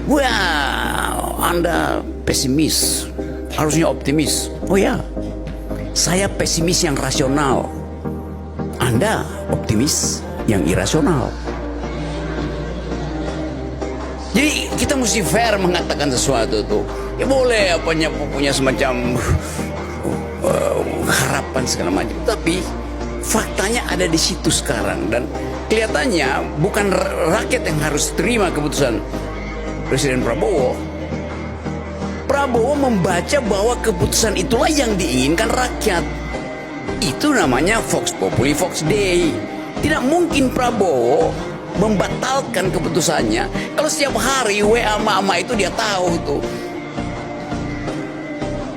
Wow, Anda pesimis, harusnya optimis. Oh ya, saya pesimis yang rasional, Anda optimis yang irasional. Jadi kita mesti fair mengatakan sesuatu tuh. Ya boleh apanya punya semacam harapan segala macam, tapi faktanya ada di situ sekarang, dan kelihatannya bukan rakyat yang harus terima keputusan Presiden Prabowo. Prabowo membaca bahwa keputusan itulah yang diinginkan rakyat. Itu namanya Vox Populi Vox Dei. Tidak mungkin Prabowo membatalkan keputusannya kalau setiap hari WA mama itu dia tahu itu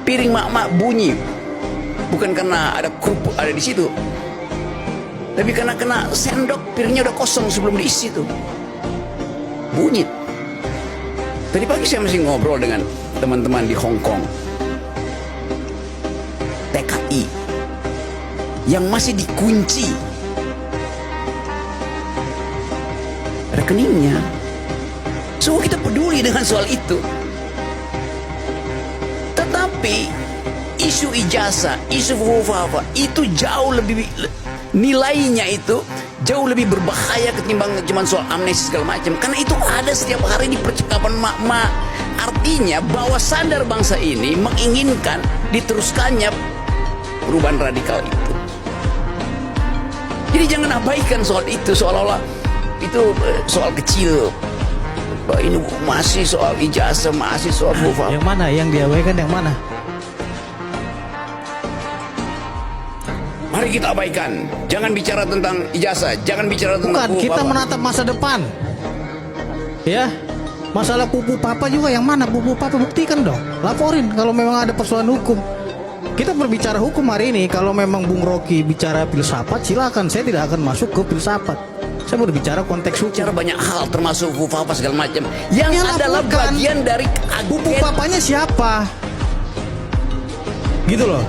piring mak bunyi, bukan karena ada kerupuk ada di situ, tapi karena kena sendok piringnya udah kosong sebelum diisi tuh bunyi. Tadi pagi saya masih ngobrol dengan teman-teman di Hong Kong, TKI yang masih dikunci rekeningnya. Semua kita peduli dengan soal itu. Tetapi isu ijazah, isu fufafa itu jauh lebih, nilainya itu jauh lebih berbahaya ketimbang cuma soal amnesti segala macam. Karena itu ada setiap hari di percakapan mak-mak. Artinya bahwa sadar bangsa ini menginginkan diteruskannya perubahan radikal itu. Jadi jangan abaikan soal itu, seolah-olah itu soal kecil. Ini masih soal ijazah, masih soal fufafa. Yang mana yang diabaikan, yang mana? Mari kita abaikan. Jangan bicara tentang ijazah, jangan bicara tentang Bukan, kita menatap masa depan. Ya, masalah pupu papa juga yang mana? Pupu papa buktikan dong, laporin kalau memang ada persoalan hukum. Kita berbicara hukum hari ini. Kalau memang Bung Rocky bicara filsafat, silakan. Saya tidak akan masuk ke filsafat. Saya berbicara konteks hukum. Bicara banyak hal termasuk fufafa segala macam yang adalah laporkan. bagian dari Pupu papanya siapa? Gitu loh.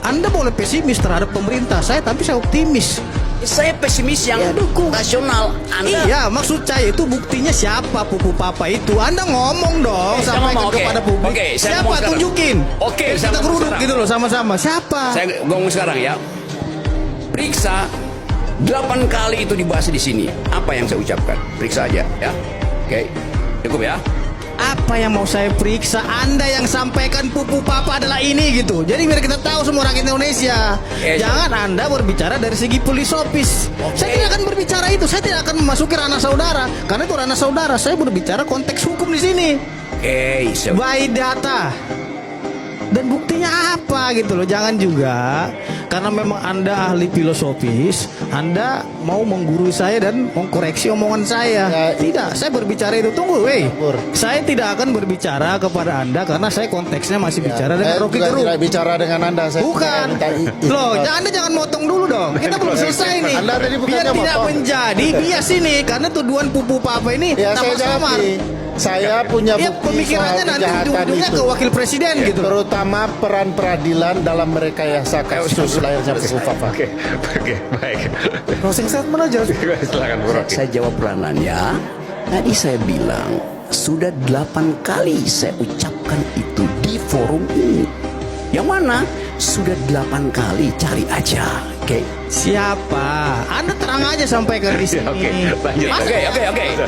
Anda boleh pesimis terhadap pemerintah saya, tapi saya optimis. Saya pesimis yang dukung rasional. Anda Iya, maksud saya itu buktinya siapa pupu papa itu? Anda ngomong dong, sampaikan kepada publik. Siapa? Tunjukin. Oke, kita geruduk gitu loh sama-sama. Siapa? Saya ngomong sekarang ya. Periksa 8 kali itu dibahas di sini. Apa yang saya ucapkan? Periksa aja ya. Oke. Cukup ya. Apa yang mau saya periksa? Anda yang sampaikan pupu papa adalah ini gitu. Jadi biar kita tahu semua rakyat Indonesia. Jangan Anda berbicara dari segi filosofis. Saya tidak akan berbicara itu. Saya tidak akan memasuki ranah saudara. Karena itu ranah saudara. Saya berbicara konteks hukum di sini. By data. Dan buktinya apa gitu loh. Jangan juga karena memang Anda ahli filosofis, Anda mau menggurui saya dan mengkoreksi omongan saya. Tidak, saya berbicara itu. Tunggu, saya tidak akan berbicara kepada Anda karena saya konteksnya masih bicara dengan Rocky Gerung. Tidak bicara dengan Anda. Saya bukan. Loh, Anda jangan motong dulu dong. Kita belum selesai nih. Anda tadi biar tidak motong. menjadi bias ini karena tuduhan pupu papa ini nama samar. Saya punya bukti pemikirannya nanti ujung-ujungnya ke wakil presiden gitu. Terutama peran peradilan dalam merekayasa kasus lahirnya fufafa. Oke, baik. Closing statement aja. Silakan Bu Rocky. Saya jawab peranannya. Tadi saya bilang sudah 8 kali saya ucapkan itu di forum ini. Yang mana? Sudah 8 kali, cari aja. Oke. Siapa? Anda terang aja sampaikan di sini. Oke.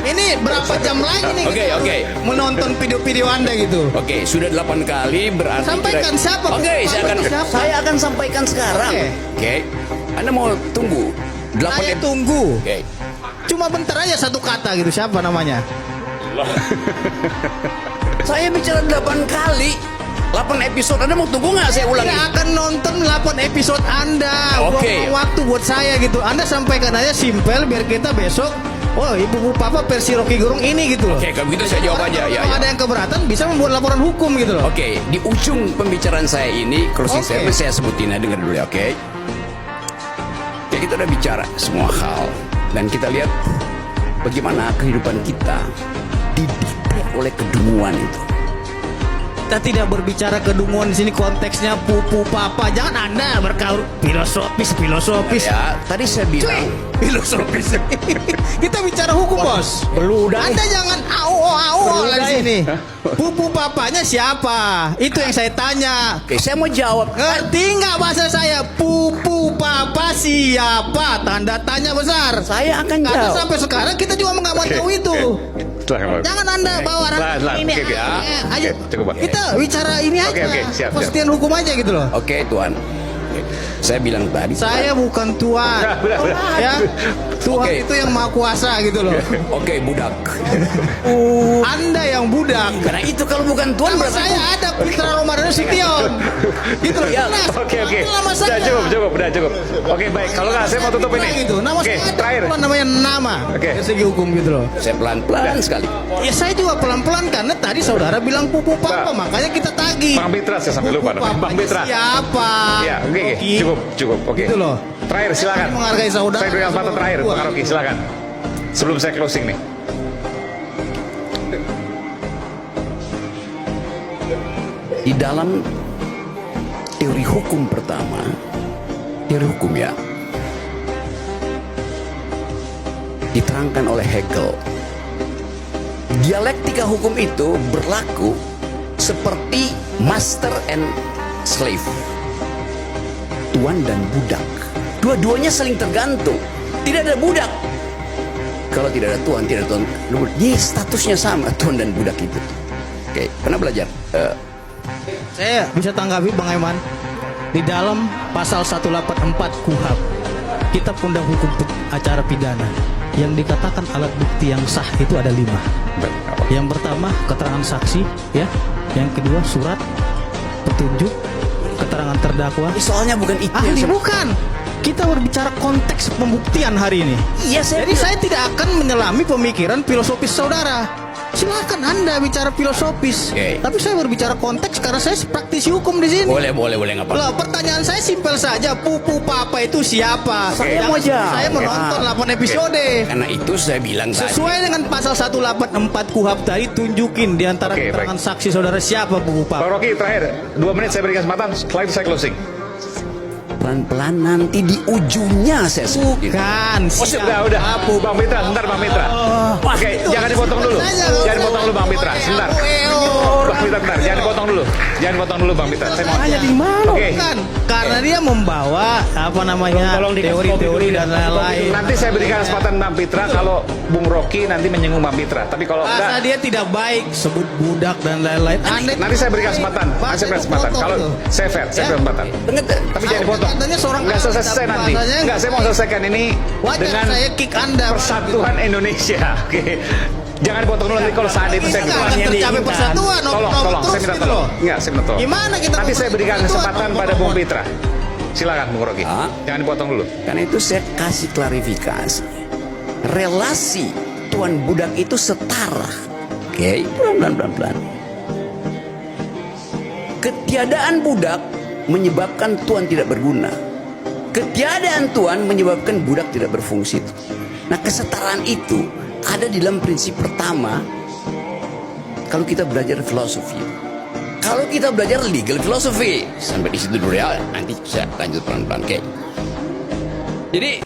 Ini berapa jam lagi nih? Oke. Menonton video-video Anda gitu. Oke, sudah 8 kali berarti. Sampaikan siapa? Oke, saya akan sampaikan sekarang. Oke. Anda mau tunggu 8 Saya tunggu. Oke. Cuma bentar aja satu kata gitu. Siapa namanya? Saya bicara 8 kali. 8 episode, Anda mau tunggu nggak saya ulangi? Saya akan nonton 8 episode Anda. Oke. Waktu buat saya gitu. Anda sampaikan aja simpel biar kita besok. Oh, ibu papa versi Rocky Gerung ini gitu loh. Oke, kalau begitu saya jawab aja. Kalau ada yang keberatan bisa membuat laporan hukum gitu loh. Oke, di ujung pembicaraan saya ini closing statement saya sebutin, dengar dulu ya, oke? Ya, kita udah bicara semua hal dan kita lihat bagaimana kehidupan kita didikte oleh kedunguan itu. Kita tidak berbicara kedunguan di sini, konteksnya pupu papa. Jangan Anda berkaur filosofis. Ya, tadi saya bilang filosofis. Kita bicara hukum, Bos. Beludah. Anda jangan au lagi. ini. Pupu papanya siapa? Itu yang saya tanya. Oke, saya mau jawab. Ngerti nggak bahasa saya? Pupu papa siapa? Tanda tanya besar. Saya akan Karena jawab. sampai sekarang kita juga nggak mau tahu itu. Silakan, Pak. Jangan Anda bawa Pelan, pelan. ini. Oke, oke. Ayo, Oke, cukup, Pak. kita bicara ini aja. Oke, siap. Pastian hukum aja gitu loh. Oke, Tuan. Saya bilang tadi. Saya bukan Tuhan. Udah. Ya, Tuhan Oke. itu yang maha kuasa gitu loh. Oke, budak. Anda yang budak. Karena itu kalau bukan Tuan Nama berarti saya ada Putra Romadhon Sution. Gitu loh. Ya, Jelas. Oke. Itu nama saya. Udah cukup. Oke, baik. Kalau nggak, saya mau tutup ini. Gitu. Nama Oke, saya ada. terakhir. Bukan namanya nama. Oke. Dari segi hukum gitu loh. saya pelan-pelan sekali. Ya saya juga pelan-pelan karena tadi saudara bilang pupu papa, Pak. makanya kita tagih. Bang Mitra, saya sampai lupa. Pupu Bang papanya Mitra. siapa? Ya, oke. Rocky. Cukup. Oke. Gitu loh. Terakhir, silakan. Saya menghargai saudara. Saya berikan kesempatan terakhir, Gua. Pak Rocky, silakan. Sebelum saya closing nih. Di dalam teori hukum pertama, teori hukum ya, diterangkan oleh Hegel. Dialektika hukum itu berlaku seperti master and slave, tuan dan budak. Dua-duanya saling tergantung. Tidak ada budak kalau tidak ada tuan, tidak ada tuan. Jadi statusnya sama, tuan dan budak itu. Oke, pernah belajar? Saya bisa tanggapi Bang Aiman. Di dalam pasal 184 KUHP, Kitab Undang Hukum Acara Pidana, yang dikatakan alat bukti yang sah itu ada 5. Yang pertama keterangan saksi, ya. Yang kedua surat petunjuk, keterangan terdakwa. Soalnya bukan itu yang Ahli saya- bukan. Kita berbicara konteks pembuktian hari ini. Iya, saya Jadi saya tidak akan menyelami pemikiran filosofis saudara. Silakan Anda bicara filosofis. Oke. Tapi saya berbicara konteks karena saya praktisi hukum di sini. boleh nggak apa-apa. Loh, pertanyaan saya simpel saja. Pupu papa itu siapa? Saya mau jawab. Saya menonton 8 episode. Karena itu saya bilang tadi. Sesuai dengan pasal 184 KUHP tadi, tunjukin di antara Oke, keterangan baik. saksi saudara siapa pupu Pak papa. Rocky, terakhir. 2 menit saya berikan kesempatan, setelah itu saya closing. Pelan-pelan nanti di ujungnya saya sebutin. Bukan. Oh, udah. Bang Mitra, sebentar Bang Mitra. Oke, jangan dipotong dulu. Jangan dipotong dulu Bang Mitra, sebentar. Bang Mitra, bentar. Jangan dipotong dulu Bang Mitra. Saya mau. Tanya di mana? Oke. Bukan. Karena dia membawa apa namanya teori-teori dan lain-lain. Nanti saya berikan kesempatan Bang Mitra kalau Bung Rocky nanti menyinggung Bang Mitra. Tapi kalau Bahasa enggak, dia tidak baik, sebut budak dan lain-lain. nanti saya berikan kesempatan. Nanti saya berikan kesempatan. Kalau saya fair, saya berikan kesempatan. Tapi jangan dipotong. Katanya seorang Enggak selesai nanti. Enggak, saya mau selesaikan ini Wajar dengan saya kick Anda. Persatuan Indonesia. Oke. Jangan dipotong dulu nanti kalau saat itu saya Nggak akan tercapai persatuan. Tolong, terus saya minta gitu tolong. loh. Enggak, saya minta tolong. Gimana kita Nanti mau saya berikan persatuan, kesempatan Bang pada Bung Rahman? Mitra. Silakan Bung Rocky. Ah. Jangan dipotong dulu. Karena itu saya kasih klarifikasi. Relasi tuan budak itu setara. Oke, pelan-pelan. Ketiadaan budak menyebabkan tuan tidak berguna. Ketiadaan tuan menyebabkan budak tidak berfungsi. Nah, kesetaraan itu ada di dalam prinsip pertama kalau kita belajar filosofi. Kalau kita belajar legal philosophy, sampai di situ dulu ya, nanti saya lanjut pelan-pelan. Oke. Jadi